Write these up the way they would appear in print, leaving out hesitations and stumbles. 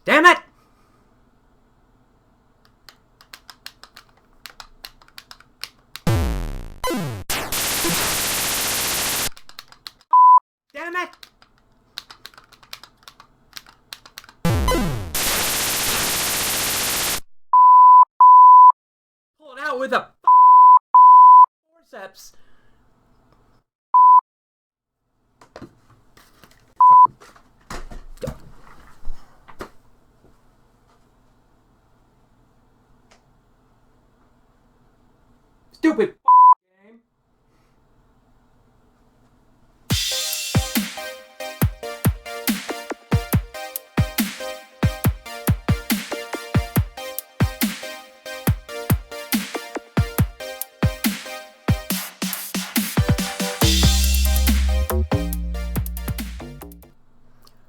Damn it! Damn it! Pull it out with a forceps. Stupid game.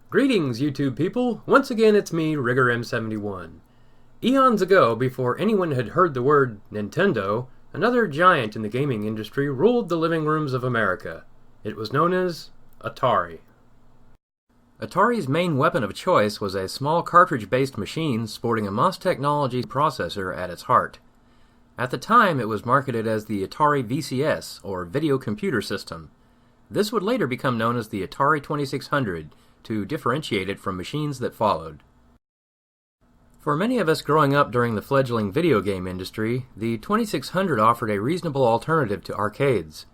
Greetings, YouTube people. Once again, it's me, Rigger M71. Eons ago, before anyone had heard the word Nintendo, another giant in the gaming industry ruled the living rooms of America. It was known as Atari. Atari's main weapon of choice was a small cartridge-based machine sporting a MOS technology processor at its heart. At the time, it was marketed as the Atari VCS, or Video Computer System. This would later become known as the Atari 2600, to differentiate it from machines that followed. For many of us growing up during the fledgling video game industry, the 2600 offered a reasonable alternative to arcades.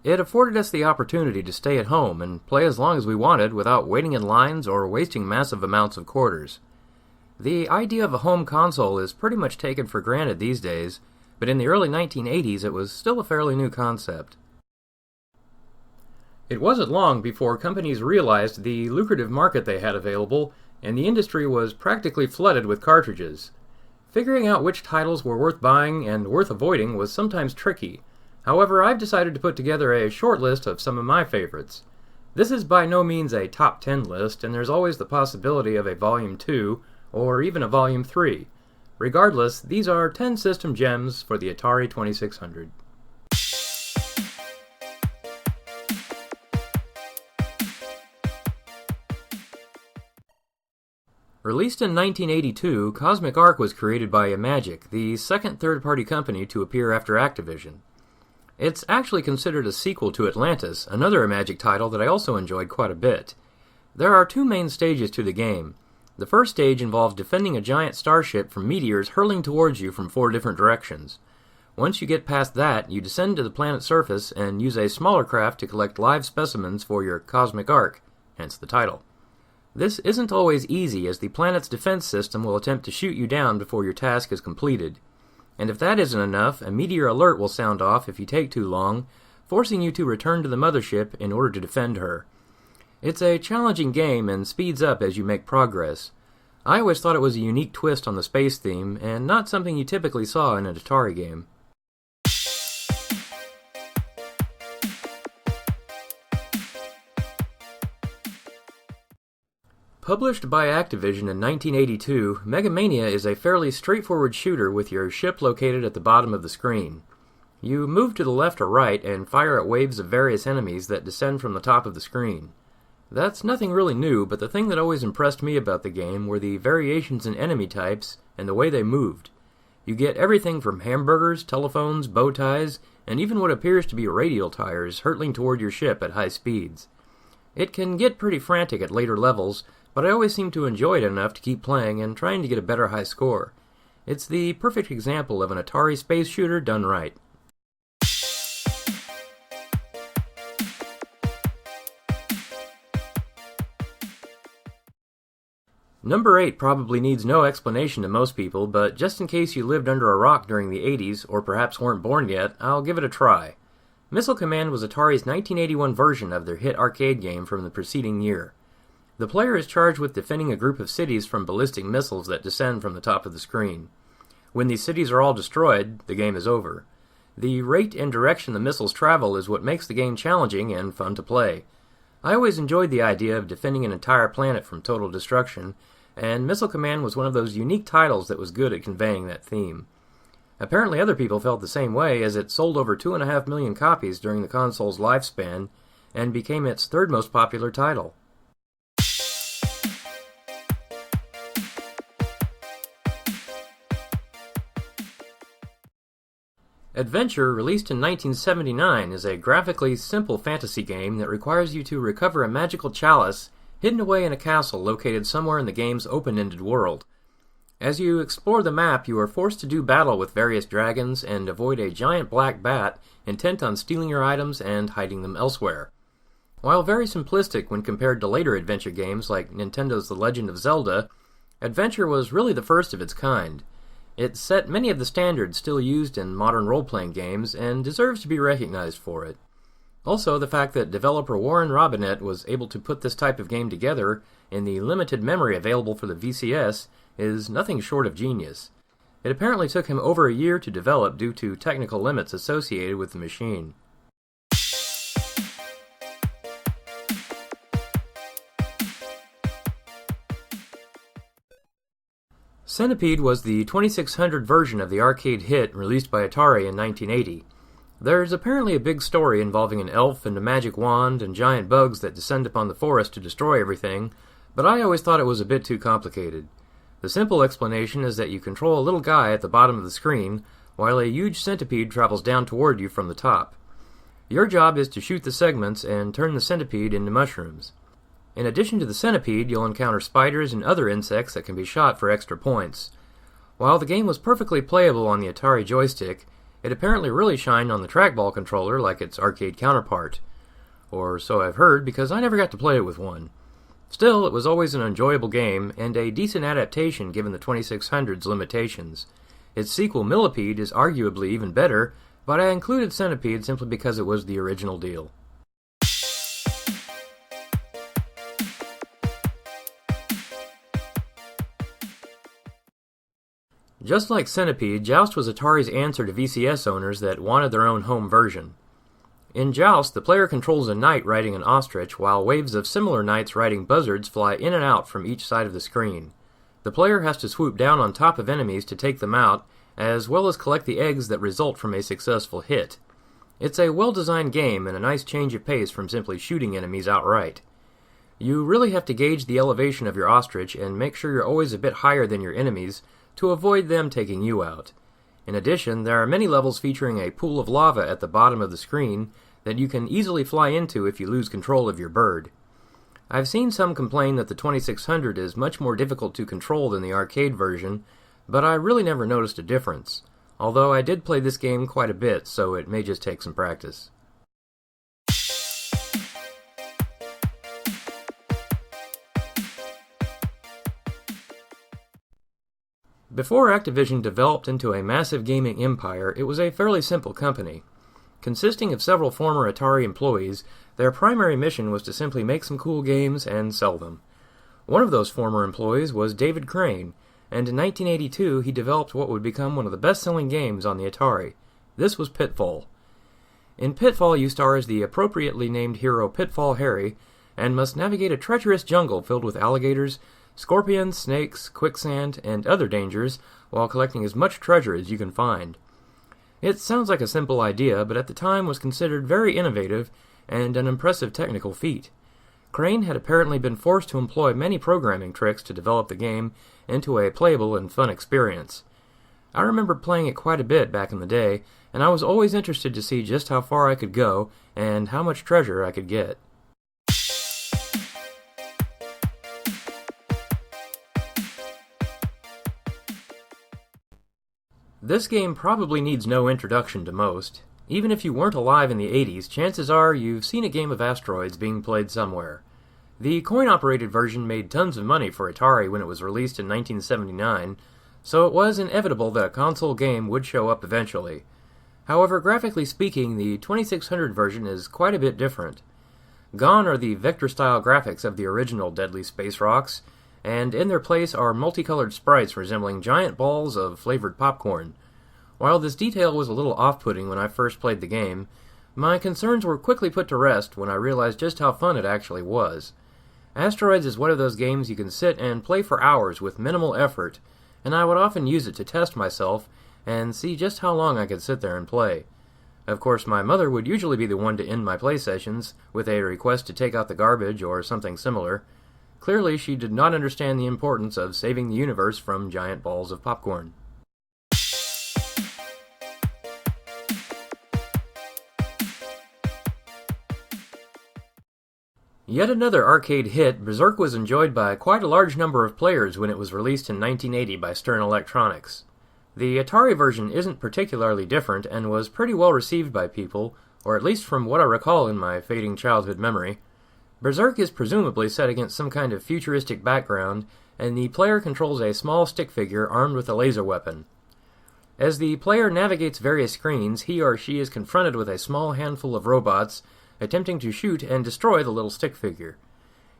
It afforded us the opportunity to stay at home and play as long as we wanted without waiting in lines or wasting massive amounts of quarters. The idea of a home console is pretty much taken for granted these days, but in the early 1980s it was still a fairly new concept. It wasn't long before companies realized the lucrative market they had available, and the industry was practically flooded with cartridges. Figuring out which titles were worth buying and worth avoiding was sometimes tricky. However, I've decided to put together a short list of some of my favorites. This is by no means a top 10 list, and there's always the possibility of a Volume 2, or even a Volume 3. Regardless, these are 10 system gems for the Atari 2600. Released in 1982, Cosmic Arc was created by Imagic, the second third-party company to appear after Activision. It's actually considered a sequel to Atlantis, another Imagic title that I also enjoyed quite a bit. There are two main stages to the game. The first stage involves defending a giant starship from meteors hurling towards you from 4 different directions. Once you get past that, you descend to the planet's surface and use a smaller craft to collect live specimens for your Cosmic Arc, hence the title. This isn't always easy, as the planet's defense system will attempt to shoot you down before your task is completed. And if that isn't enough, a meteor alert will sound off if you take too long, forcing you to return to the mothership in order to defend her. It's a challenging game and speeds up as you make progress. I always thought it was a unique twist on the space theme, and not something you typically saw in an Atari game. Published by Activision in 1982, Mega Mania is a fairly straightforward shooter with your ship located at the bottom of the screen. You move to the left or right and fire at waves of various enemies that descend from the top of the screen. That's nothing really new, but the thing that always impressed me about the game were the variations in enemy types and the way they moved. You get everything from hamburgers, telephones, bow ties, and even what appears to be radial tires hurtling toward your ship at high speeds. It can get pretty frantic at later levels, but I always seem to enjoy it enough to keep playing and trying to get a better high score. It's the perfect example of an Atari space shooter done right. Number 8 probably needs no explanation to most people, but just in case you lived under a rock during the 80s, or perhaps weren't born yet, I'll give it a try. Missile Command was Atari's 1981 version of their hit arcade game from the preceding year. The player is charged with defending a group of cities from ballistic missiles that descend from the top of the screen. When these cities are all destroyed, the game is over. The rate and direction the missiles travel is what makes the game challenging and fun to play. I always enjoyed the idea of defending an entire planet from total destruction, and Missile Command was one of those unique titles that was good at conveying that theme. Apparently other people felt the same way, as it sold over 2.5 million copies during the console's lifespan, and became its third most popular title. Adventure, released in 1979, is a graphically simple fantasy game that requires you to recover a magical chalice hidden away in a castle located somewhere in the game's open-ended world. As you explore the map, you are forced to do battle with various dragons and avoid a giant black bat intent on stealing your items and hiding them elsewhere. While very simplistic when compared to later adventure games like Nintendo's The Legend of Zelda, Adventure was really the first of its kind. It set many of the standards still used in modern role-playing games and deserves to be recognized for it. Also, the fact that developer Warren Robinett was able to put this type of game together in the limited memory available for the VCS is nothing short of genius. It apparently took him over a year to develop due to technical limits associated with the machine. Centipede was the 2600 version of the arcade hit released by Atari in 1980. There's apparently a big story involving an elf and a magic wand and giant bugs that descend upon the forest to destroy everything, but I always thought it was a bit too complicated. The simple explanation is that you control a little guy at the bottom of the screen, while a huge centipede travels down toward you from the top. Your job is to shoot the segments and turn the centipede into mushrooms. In addition to the centipede, you'll encounter spiders and other insects that can be shot for extra points. While the game was perfectly playable on the Atari joystick, it apparently really shined on the trackball controller like its arcade counterpart. Or so I've heard, because I never got to play it with one. Still, it was always an enjoyable game, and a decent adaptation given the 2600's limitations. Its sequel, Millipede, is arguably even better, but I included Centipede simply because it was the original deal. Just like Centipede, Joust was Atari's answer to VCS owners that wanted their own home version. In Joust, the player controls a knight riding an ostrich, while waves of similar knights riding buzzards fly in and out from each side of the screen. The player has to swoop down on top of enemies to take them out, as well as collect the eggs that result from a successful hit. It's a well-designed game and a nice change of pace from simply shooting enemies outright. You really have to gauge the elevation of your ostrich and make sure you're always a bit higher than your enemies to avoid them taking you out. In addition, there are many levels featuring a pool of lava at the bottom of the screen that you can easily fly into if you lose control of your bird. I've seen some complain that the 2600 is much more difficult to control than the arcade version, but I really never noticed a difference, although I did play this game quite a bit, so it may just take some practice. Before Activision developed into a massive gaming empire, it was a fairly simple company. Consisting of several former Atari employees, their primary mission was to simply make some cool games and sell them. One of those former employees was David Crane, and in 1982 he developed what would become one of the best-selling games on the Atari. This was Pitfall. In Pitfall, you star as the appropriately named hero Pitfall Harry, and must navigate a treacherous jungle filled with alligators, scorpions, snakes, quicksand, and other dangers, while collecting as much treasure as you can find. It sounds like a simple idea, but at the time was considered very innovative and an impressive technical feat. Crane had apparently been forced to employ many programming tricks to develop the game into a playable and fun experience. I remember playing it quite a bit back in the day, and I was always interested to see just how far I could go and how much treasure I could get. This game probably needs no introduction to most. Even if you weren't alive in the 80s, chances are you've seen a game of Asteroids being played somewhere. The coin-operated version made tons of money for Atari when it was released in 1979, so it was inevitable that a console game would show up eventually. However, graphically speaking, the 2600 version is quite a bit different. Gone are the vector-style graphics of the original Deadly Space Rocks, and in their place are multicolored sprites resembling giant balls of flavored popcorn. While this detail was a little off-putting when I first played the game, my concerns were quickly put to rest when I realized just how fun it actually was. Asteroids is one of those games you can sit and play for hours with minimal effort, and I would often use it to test myself and see just how long I could sit there and play. Of course, my mother would usually be the one to end my play sessions with a request to take out the garbage or something similar. Clearly, she did not understand the importance of saving the universe from giant balls of popcorn. Yet another arcade hit, Berserk was enjoyed by quite a large number of players when it was released in 1980 by Stern Electronics. The Atari version isn't particularly different and was pretty well received by people, or at least from what I recall in my fading childhood memory. Berserk is presumably set against some kind of futuristic background, and the player controls a small stick figure armed with a laser weapon. As the player navigates various screens, he or she is confronted with a small handful of robots attempting to shoot and destroy the little stick figure.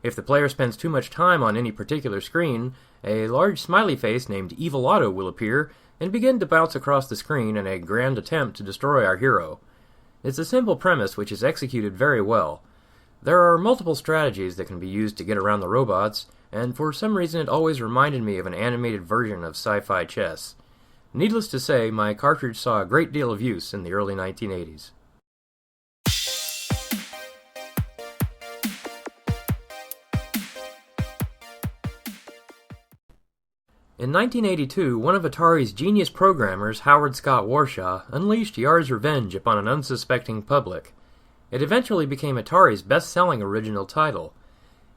If the player spends too much time on any particular screen, a large smiley face named Evil Otto will appear and begin to bounce across the screen in a grand attempt to destroy our hero. It's a simple premise which is executed very well. There are multiple strategies that can be used to get around the robots, and for some reason it always reminded me of an animated version of sci-fi chess. Needless to say, my cartridge saw a great deal of use in the early 1980s. In 1982, one of Atari's genius programmers, Howard Scott Warshaw, unleashed Yars Revenge upon an unsuspecting public. It eventually became Atari's best-selling original title.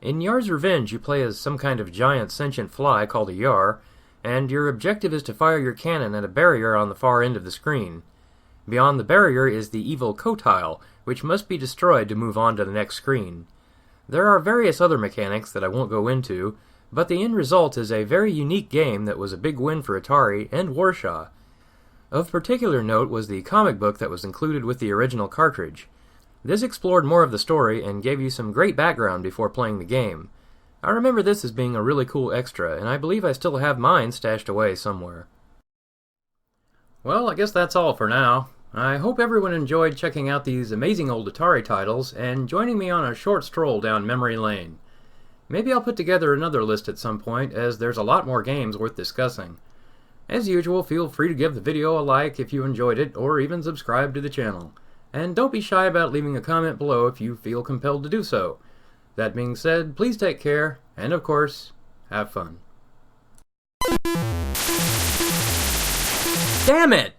In Yars Revenge, you play as some kind of giant sentient fly called a Yar, and your objective is to fire your cannon at a barrier on the far end of the screen. Beyond the barrier is the evil Kotile, which must be destroyed to move on to the next screen. There are various other mechanics that I won't go into, but the end result is a very unique game that was a big win for Atari and Warshaw. Of particular note was the comic book that was included with the original cartridge. This explored more of the story and gave you some great background before playing the game. I remember this as being a really cool extra, and I believe I still have mine stashed away somewhere. Well, I guess that's all for now. I hope everyone enjoyed checking out these amazing old Atari titles and joining me on a short stroll down memory lane. Maybe I'll put together another list at some point, as there's a lot more games worth discussing. As usual, feel free to give the video a like if you enjoyed it, or even subscribe to the channel. And don't be shy about leaving a comment below if you feel compelled to do so. That being said, please take care, and of course, have fun. Damn it!